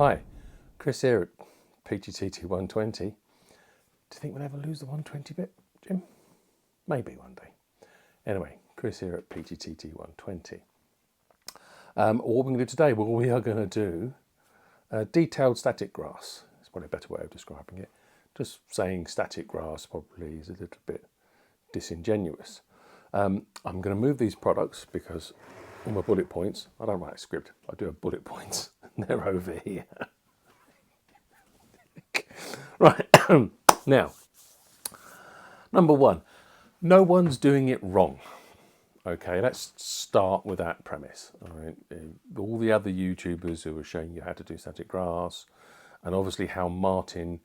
Hi, Chris here at PGTT 120. Do you think we'll ever lose the 120 bit, Jim? Maybe one day. Anyway, Chris here at PGTT 120. What we're going to do today, well, we are going to do detailed static grass. It's probably a better way of describing it. Just saying static grass probably is a little bit disingenuous. I'm going to move these products because all my bullet points, I don't write a script, I do have bullet points. They're over here. Right, now, number one, no one's doing it wrong. Okay, let's start with that premise. All right, all the other YouTubers who are showing you how to do static grass, and obviously how Martyn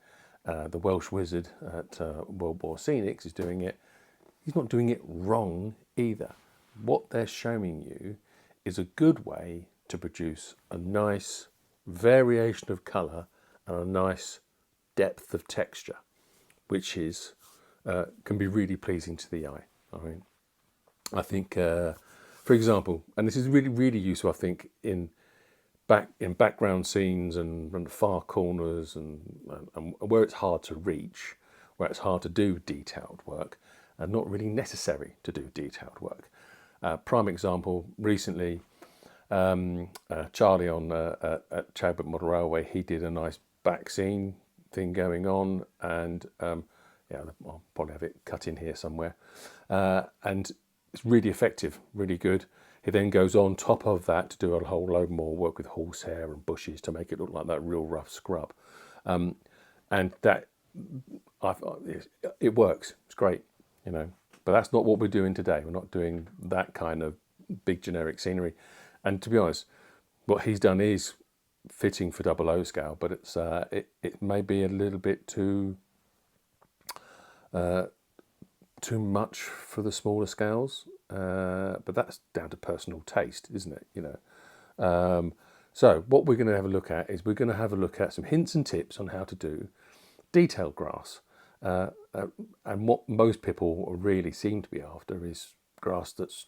the Welsh Wizard at World War Scenics is doing it, he's not doing it wrong either. What they're showing you is a good way to produce a nice variation of colour and a nice depth of texture, which is can be really pleasing to the eye. I think, for example, and this is really useful, I think, in background scenes and the far corners and where it's hard to reach, where it's hard to do detailed work, and not really necessary to do detailed work. Prime example, recently, Charlie on at Chadwick Model Railway, he did a nice back scene thing going on, and yeah, I'll probably have it cut in here somewhere, and it's really effective, really good. He then goes on top of that to do a whole load more work with horsehair and bushes to make it look like that real rough scrub, and that it works. It's great, you know. But that's not what we're doing today. We're not doing that kind of big generic scenery. And to be honest, what he's done is fitting for 00 scale, but it's it may be a little bit too much for the smaller scales. But that's down to personal taste, isn't it? You know. So what we're going to have a look at is we're going to have a look at some hints and tips on how to do detailed grass. And what most people really seem to be after is grass that's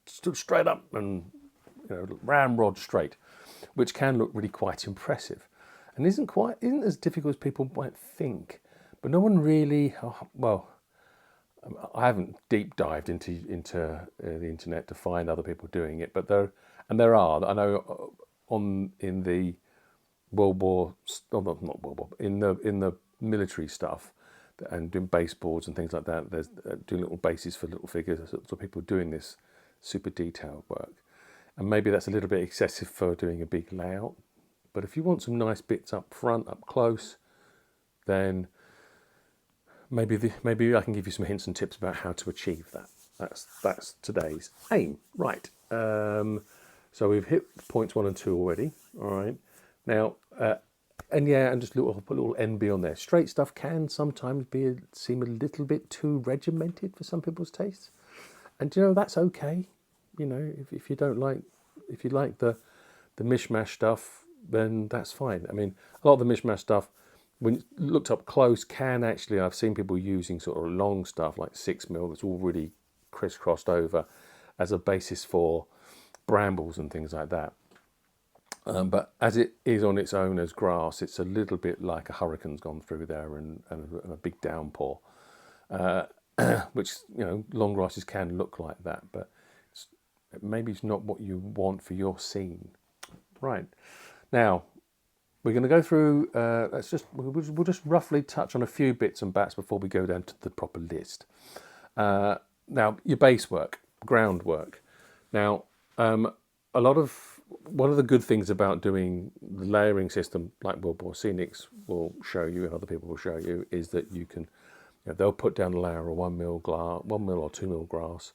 stood straight up and, you know, ramrod straight, which can look really quite impressive, and isn't as difficult as people might think. But no one really, well, I haven't deep dived into the internet to find other people doing it, but there are. I know in the World War, not World War, in the military stuff, and doing baseboards and things like that. There's doing little bases for little figures. So people doing this super detailed work, and maybe that's a little bit excessive for doing a big layout. But if you want some nice bits up front, up close, then maybe I can give you some hints and tips about how to achieve that. That's today's aim, right? So we've hit points 1 and 2 already. All right, now. And yeah, and just put a little NB on there. Straight stuff can sometimes seem a little bit too regimented for some people's tastes, and you know that's okay. You know, if you don't like, if you like the mishmash stuff, then that's fine. I mean, a lot of the mishmash stuff, when looked up close, can actually, I've seen people using sort of long stuff like 6mm that's all really crisscrossed over as a basis for brambles and things like that. But as it is on its own as grass, it's a little bit like a hurricane's gone through there and a big downpour, which, you know, long grasses can look like that, but maybe it's not what you want for your scene. Right, now we're going to go through. We'll just roughly touch on a few bits and bats before we go down to the proper list. Now, your base work, groundwork. Now, one of the good things about doing the layering system, like World War Scenics will show you, and other people will show you, is that you can, you know, they'll put down a layer of 1mm or 2mm grass,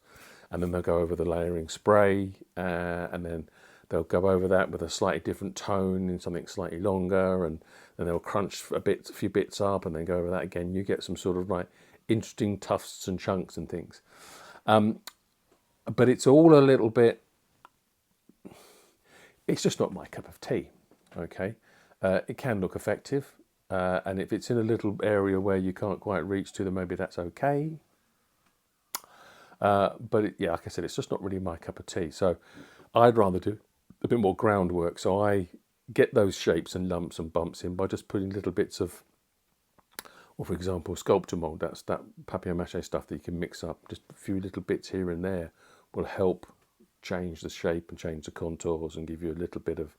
and then they'll go over the layering spray, and then they'll go over that with a slightly different tone in something slightly longer, and then they'll crunch a few bits up, and then go over that again. You get some sort of like interesting tufts and chunks and things, but it's all a little bit. It's just not my cup of tea, okay? It can look effective, and if it's in a little area where you can't quite reach to, then maybe that's okay. But yeah, like I said, it's just not really my cup of tea. So I'd rather do a bit more groundwork. So I get those shapes and lumps and bumps in by just putting little bits of, or for example, sculpture mould. That's that papier-mâché stuff that you can mix up. Just a few little bits here and there will help change the shape and change the contours and give you a little bit of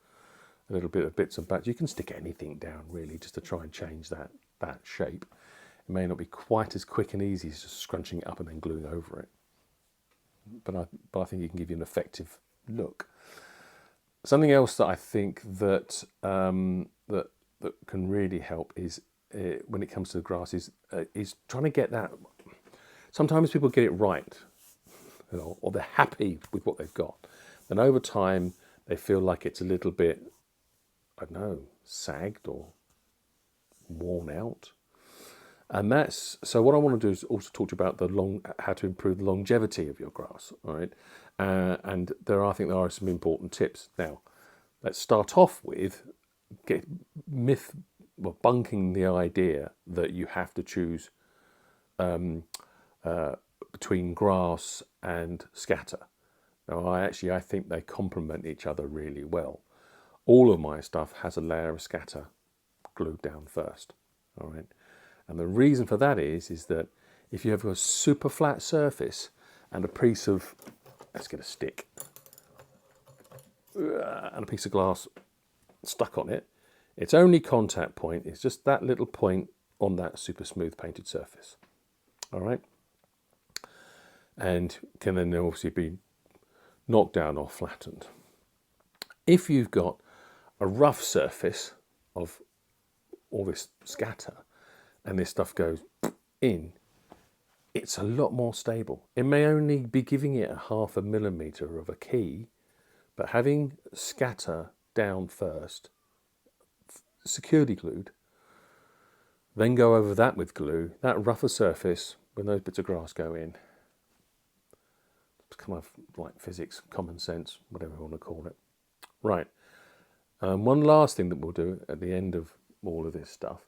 bits and bats. You can stick anything down really just to try and change that shape. It may not be quite as quick and easy as just scrunching it up and then gluing over it, but I think it can give you an effective look. Something else that I think that that can really help is when it comes to the grass is trying to get that. Sometimes people get it right, you know, or they're happy with what they've got. Then over time they feel like it's a little bit, I don't know, sagged or worn out. And that's, so what I want to do is also talk to you about how to improve the longevity of your grass, all right? And I think there are some important tips. Now, let's start off with bunking the idea that you have to choose between grass and scatter. Now, I think they complement each other really well. All of my stuff has a layer of scatter glued down first, all right? And the reason for that is that if you have a super flat surface and a piece of, let's get a stick, and a piece of glass stuck on it, its only contact point is just that little point on that super smooth painted surface, all right? And can then obviously be knocked down or flattened. If you've got a rough surface of all this scatter, and this stuff goes in, it's a lot more stable. It may only be giving it a 0.5 millimetre of a key, but having scatter down first, securely glued, then go over that with glue, that rougher surface, when those bits of grass go in, it's kind of like physics, common sense, whatever you want to call it. Right, one last thing that we'll do at the end of all of this stuff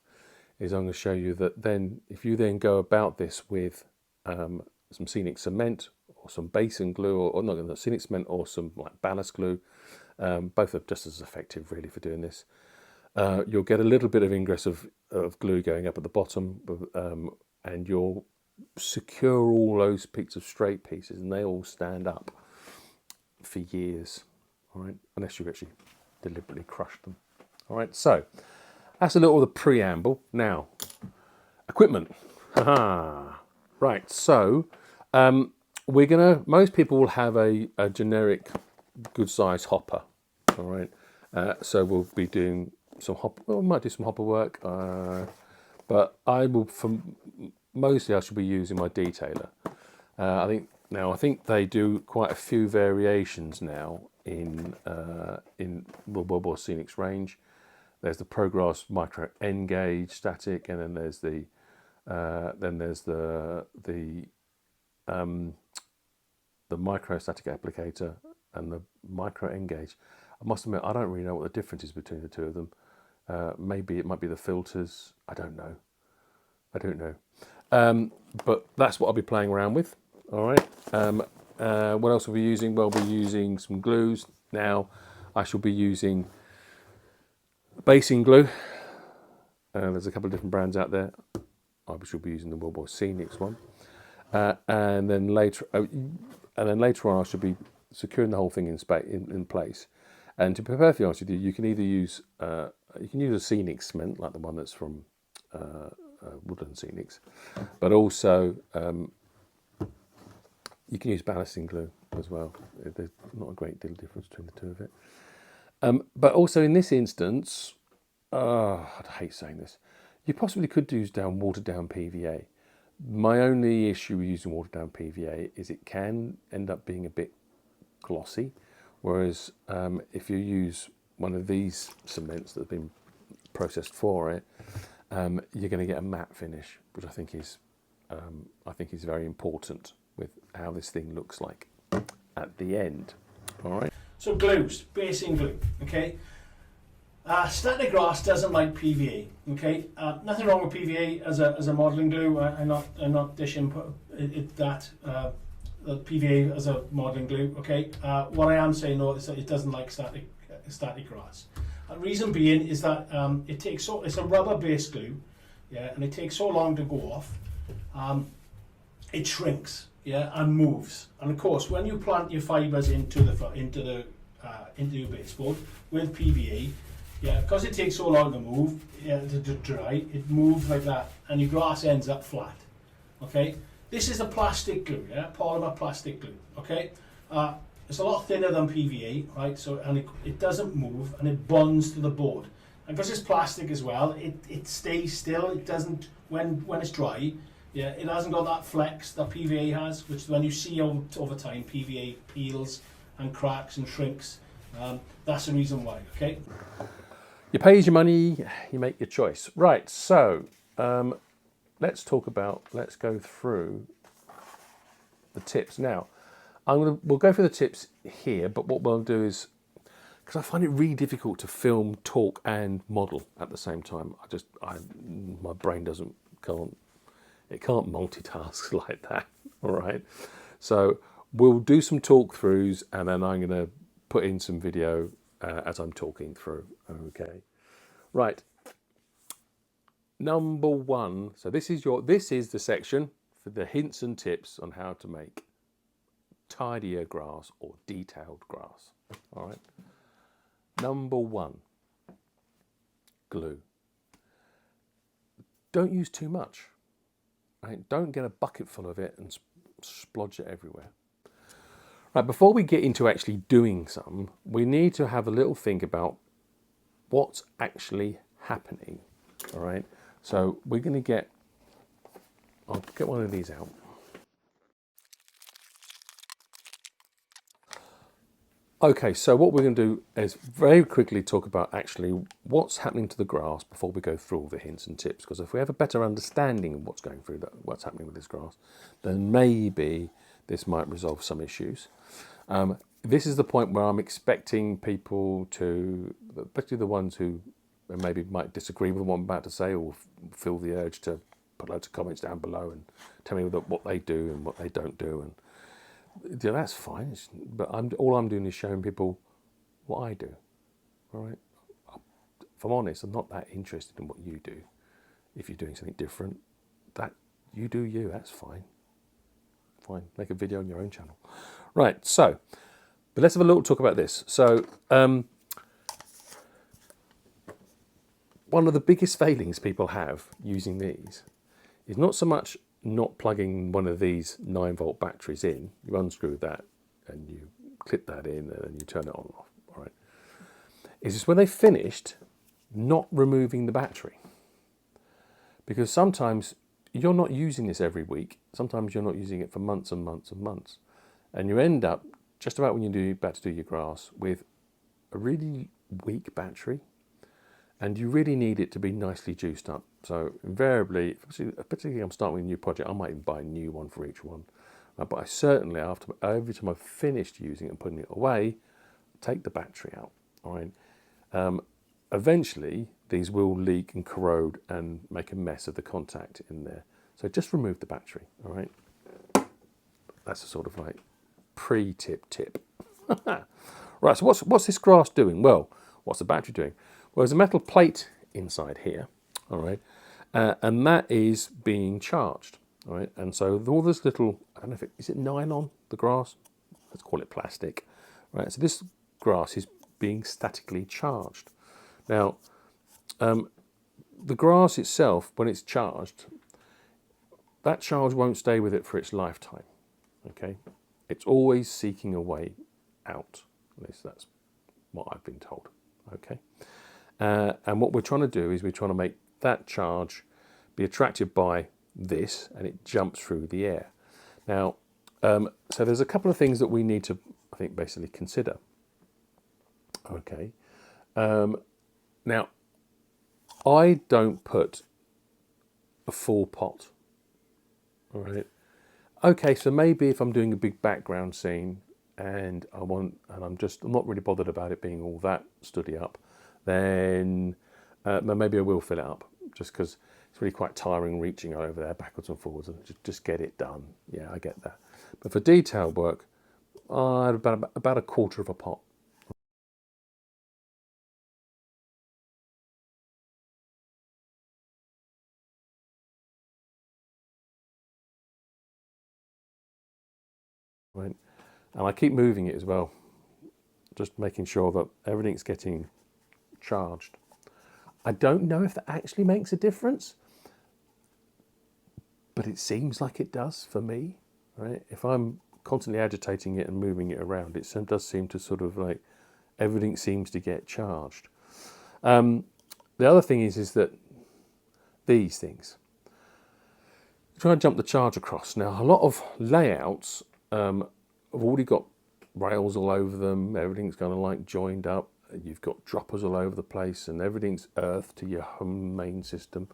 is I'm going to show you that then, if you then go about this with some scenic cement or some basin glue, or not scenic cement or some like ballast glue, both are just as effective really for doing this. You'll get a little bit of ingress of glue going up at the bottom, and you'll secure all those pieces of straight pieces, and they all stand up for years, all right, unless you actually deliberately crush them. All right, so that's a little of the preamble. Now, equipment. Right, so most people will have a generic good size hopper, all right? So we'll be doing some we might do some hopper work, but mostly I should be using my detailer. I think they do quite a few variations now in World War Scenic's range. There's the ProGrass Micro N gauge static, and then there's the micro static applicator and the Micro N gauge. I must admit, I don't really know what the difference is between the two of them. Maybe it might be the filters. I don't know. But that's what I'll be playing around with. All right. What else are we using? Well, we're using some glues. Now, I shall be using basin glue. There's a couple of different brands out there. I shall be using the World War Scenic's one, and then later on, I should be securing the whole thing in place. And to be perfectly honest with you, you can either use a scenic cement like the one that's from Woodland Scenics, but also you can use ballasting glue as well. There's not a great deal of difference between the two of it. But also in this instance, I hate saying this, you possibly could use watered down PVA. My only issue with using watered down PVA is it can end up being a bit glossy, whereas if you use one of these cements that have been processed for it, you're going to get a matte finish, which I think is very important with how this thing looks like at the end. All right. So glues, basin glue, okay. Static grass doesn't like PVA, okay. Nothing wrong with PVA as a modelling glue. I'm not dishing that PVA as a modelling glue, okay. What I am saying though is that it doesn't like static grass. And reason being is that it's a rubber-based glue, yeah, and it takes so long to go off. It shrinks, yeah, and moves. And of course, when you plant your fibres into your baseboard with PVA, yeah, because it takes so long to move, yeah, to dry, it moves like that, and your grass ends up flat. Okay, this is a plastic glue, yeah, polymer plastic glue. Okay, it's a lot thinner than PVA, right? So, and it doesn't move, and it bonds to the board. And because it's plastic as well, it stays still. It doesn't when it's dry. Yeah, it hasn't got that flex that PVA has, which when you see over time, PVA peels and cracks and shrinks. That's the reason why. Okay. You pay your money, you make your choice. Right. So let's go through the tips now. We'll go through the tips here, but what we'll do is, because I find it really difficult to film, talk, and model at the same time. My brain can't multitask like that. All right. So we'll do some talk throughs, and then I'm going to put in some video as I'm talking through. Okay. Right. Number one. So this is the section for the hints and tips on how to make tidier grass or detailed grass. All right. Number one, glue. Don't use too much. Right? Don't get a bucket full of it and splodge it everywhere. Right, before we get into actually doing some, we need to have a little think about what's actually happening. All right. So we're going to I'll get one of these out. Okay, so what we're going to do is very quickly talk about actually what's happening to the grass before we go through all the hints and tips. Because if we have a better understanding of what's happening with this grass, then maybe this might resolve some issues. This is the point where I'm expecting people to, especially the ones who maybe might disagree with what I'm about to say, or feel the urge to put loads of comments down below and tell me what they do and what they don't do. And yeah, that's fine, but all I'm doing is showing people what I do. All right. If I'm honest, I'm not that interested in what you do. If you're doing something different, that you do you. That's fine. Fine. Make a video on your own channel. Right. So, but let's have a little talk about this. So, one of the biggest failings people have using these is not so much not plugging one of these 9-volt batteries in. You unscrew that and you clip that in and then you turn it on and off. All right. It's just when they've finished, not removing the battery. Because sometimes you're not using this every week. Sometimes you're not using it for months and months and months. And you end up, just about when you're about to do your grass, with a really weak battery. And you really need it to be nicely juiced up. So invariably, particularly I'm starting with a new project, I might even buy a new one for each one. But I certainly, every time I've finished using it and putting it away, take the battery out. All right. Eventually, these will leak and corrode and make a mess of the contact in there. So just remove the battery. All right. That's a sort of like pre-tip tip. Right. So what's this grass doing? Well, what's the battery doing? Well, there's a metal plate inside here, all right, and that is being charged, all right, and so all this little, I don't know is it nylon, the grass? Let's call it plastic, right? So this grass is being statically charged. Now, the grass itself, when it's charged, that charge won't stay with it for its lifetime, okay? It's always seeking a way out. At least that's what I've been told, okay? And what we're trying to do is we're trying to make that charge be attracted by this, and it jumps through the air. Now, so there's a couple of things that we need to, I think, basically consider. Okay. Now, I don't put a full pot. All right. Okay, so maybe if I'm doing a big background scene and I'm not really bothered about it being all that stoody up, then maybe I will fill it up, just because it's really quite tiring reaching over there backwards and forwards and just get it done. Yeah, I get that. But for detail work, about a quarter of a pot right? And I keep moving it as well, just making sure that everything's getting charged. I don't know if that actually makes a difference, but it seems like it does for me, right? If I'm constantly agitating it and moving it around, it does seem to sort of like, everything seems to get charged. The other thing is that these things, try and jump the charge across. Now, a lot of layouts have already got rails all over them. Everything's kind of like joined up. You've got droppers all over the place, and everything's earthed to your home main system.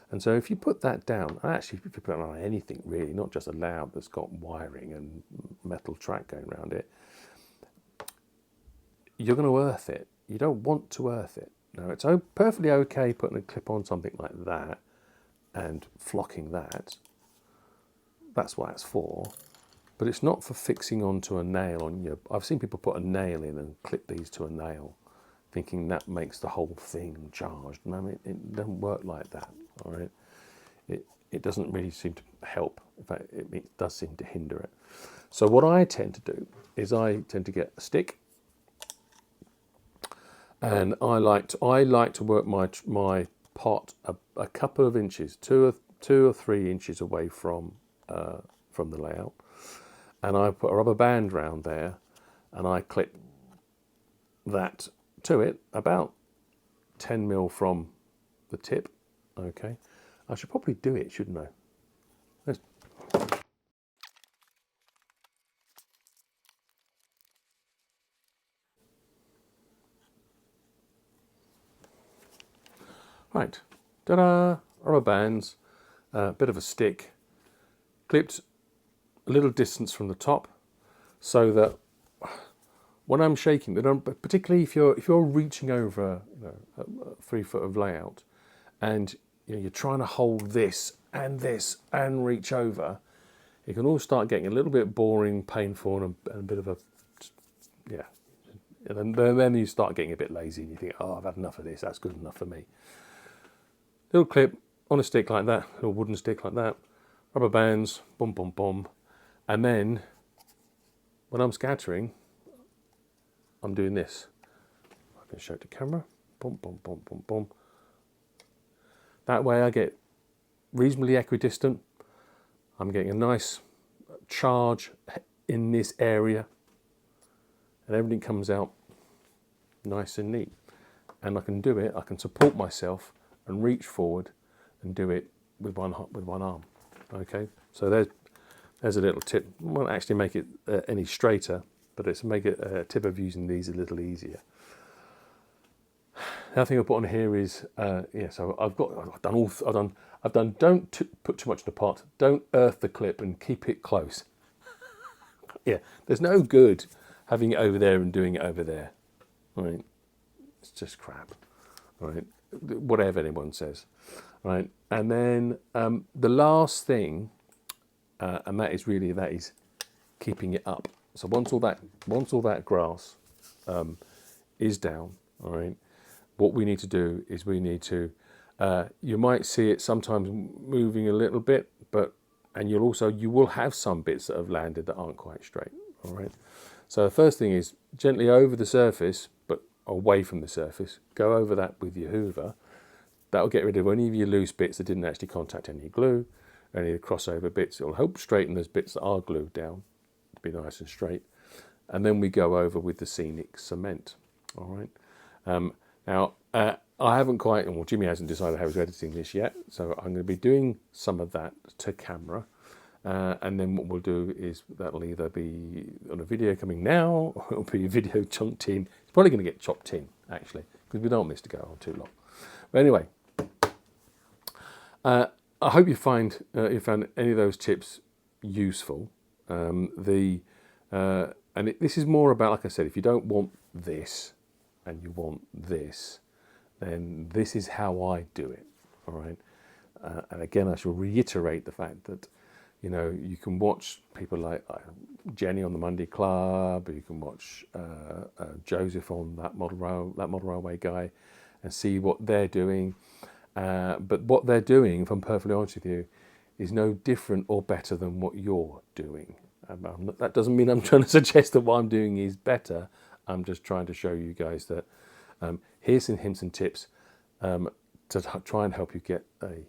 And so if you put that down, actually if you put it on anything really, not just a layout that's got wiring and metal track going around it, you're going to earth it. You don't want to earth it. Now, it's perfectly okay putting a clip on something like that and flocking that. That's what it's for. But it's not for fixing onto a nail on your... I've seen people put a nail in and clip these to a nail, thinking that makes the whole thing charged. No, it doesn't work like that, all right? It doesn't really seem to help. In fact, it does seem to hinder it. So what I tend to do is I tend to get a stick, and I like to work my pot a couple of inches, two or 3 inches away from the layout, and I put a rubber band round there, and I clip that to it about 10 mil from the tip. Okay, I should probably do it, shouldn't I? Right, ta-da! Rubber bands, a bit of a stick, clipped a little distance from the top, so that when I'm shaking, particularly if you're reaching over, a 3 foot of layout, and you're trying to hold this and reach over, it can all start getting a little bit boring, painful, and a bit of a, yeah. And then you start getting a bit lazy, and you think, oh, I've had enough of this. That's good enough for me. Little clip on a stick like that, a little wooden stick like that, rubber bands, boom, boom, boom. And then when I'm scattering, I'm doing this. I can show it to camera, boom, boom, boom, boom, boom. That way I get reasonably equidistant. I'm getting a nice charge in this area, and everything comes out nice and neat. And I can do it, I can support myself and reach forward and do it with one arm. Okay, so there's a little tip. It won't actually make it any straighter, but it's make it a tip of using these a little easier. The other thing I put on here is so I've done. Don't put too much in the pot. Don't earth the clip and keep it close. Yeah, there's no good having it over there and doing it over there. Right, it's just crap. Right. Whatever anyone says, right? And then the last thing, and that is keeping it up. So once all that grass is down, all right, what we need to do is you might see it sometimes moving a little bit, and you will have some bits that have landed that aren't quite straight, all right. So the first thing is gently over the surface, but away from the surface. Go over that with your hoover. That'll get rid of any of your loose bits that didn't actually contact any glue, any of the crossover bits. It'll help straighten those bits that are glued down to be nice and straight. And then we go over with the scenic cement. All right. Now, I haven't quite, well, Jimmy hasn't decided how he's editing this yet, so I'm going to be doing some of that to camera. And then what we'll do is that'll either be on a video coming now, or it'll be a video chunked in. It's probably going to get chopped in, actually, because we don't want this to go on too long. But anyway, I hope you found any of those tips useful. This is more about, like I said, if you don't want this and you want this, then this is how I do it. All right. And again, I shall reiterate the fact that, you can watch people like Jenny on the Monday Club, you can watch Joseph on that model railway guy, and see what they're doing. But what they're doing, if I'm perfectly honest with you, is no different or better than what you're doing. that doesn't mean I'm trying to suggest that what I'm doing is better. I'm just trying to show you guys that here's some hints and tips to try and help you get a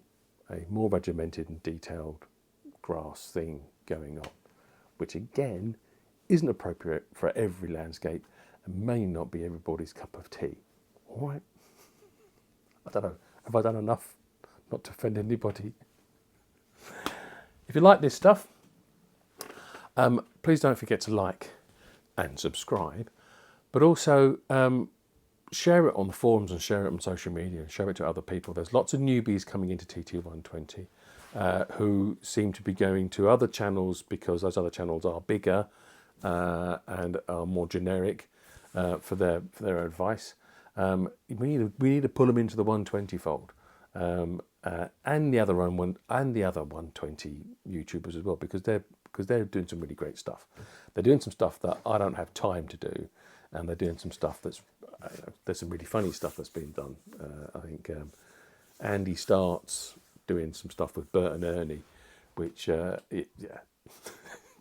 more regimented and detailed grass thing going on, which again isn't appropriate for every landscape and may not be everybody's cup of tea. All right? I don't know. Have I done enough not to offend anybody? If you like this stuff, please don't forget to like and subscribe, but also share it on the forums and share it on social media and show it to other people. There's lots of newbies coming into TT120 who seem to be going to other channels because those other channels are bigger and are more generic for their advice. We need to pull them into the 120 fold. And the other 120 YouTubers as well, because they're doing some really great stuff. They're doing some stuff that I don't have time to do, and they're doing some stuff there's some really funny stuff that's been done. I think Andy starts doing some stuff with Bert and Ernie, which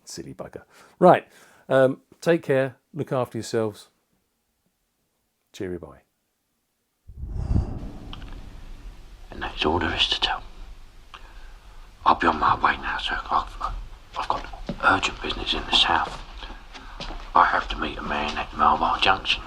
silly bugger. Right, take care, look after yourselves. Cheery bye. And that's all there is to tell. I'll be on my way now, sir. I've got urgent business in the south. I have to meet a man at Marlborough Junction.